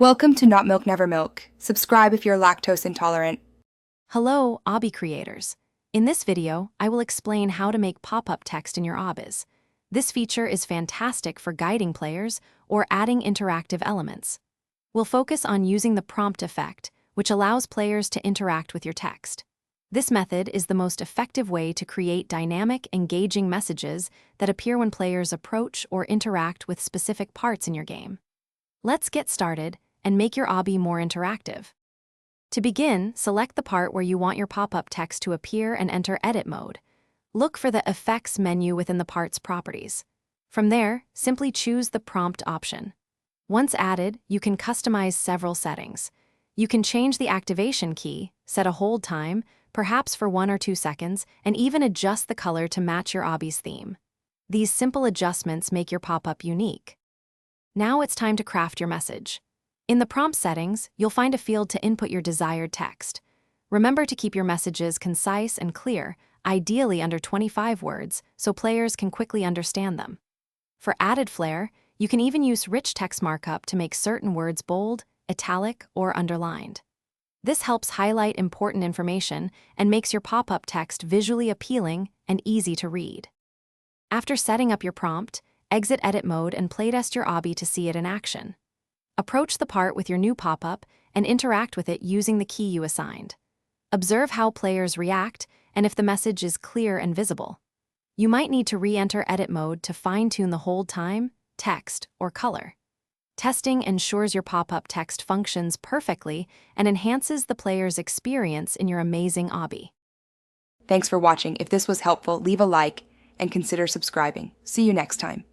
Welcome to Not Milk Never Milk. Subscribe if you're lactose intolerant. Hello, Obby Creators. In this video, I will explain how to make pop-up text in your obbies. This feature is fantastic for guiding players or adding interactive elements. We'll focus on using the prompt effect, which allows players to interact with your text. This method is the most effective way to create dynamic, engaging messages that appear when players approach or interact with specific parts in your game. Let's get started and make your obby more interactive. To begin, select the part where you want your pop-up text to appear and enter edit mode. Look for the Effects menu within the part's properties. From there, simply choose the prompt option. Once added, you can customize several settings. You can change the activation key, set a hold time, perhaps for 1 or 2 seconds, and even adjust the color to match your obby's theme. These simple adjustments make your pop-up unique. Now it's time to craft your message. In the prompt settings, you'll find a field to input your desired text. Remember to keep your messages concise and clear, ideally under 25 words, so players can quickly understand them. For added flair, you can even use rich text markup to make certain words bold, italic, or underlined. This helps highlight important information and makes your pop-up text visually appealing and easy to read. After setting up your prompt, exit edit mode and playtest your obby to see it in action. Approach the part with your new pop-up and interact with it using the key you assigned. Observe how players react and if the message is clear and visible. You might need to re-enter edit mode to fine-tune the hold time, text, or color. Testing ensures your pop-up text functions perfectly and enhances the player's experience in your amazing obby. Thanks for watching. If this was helpful, leave a like and consider subscribing. See you next time.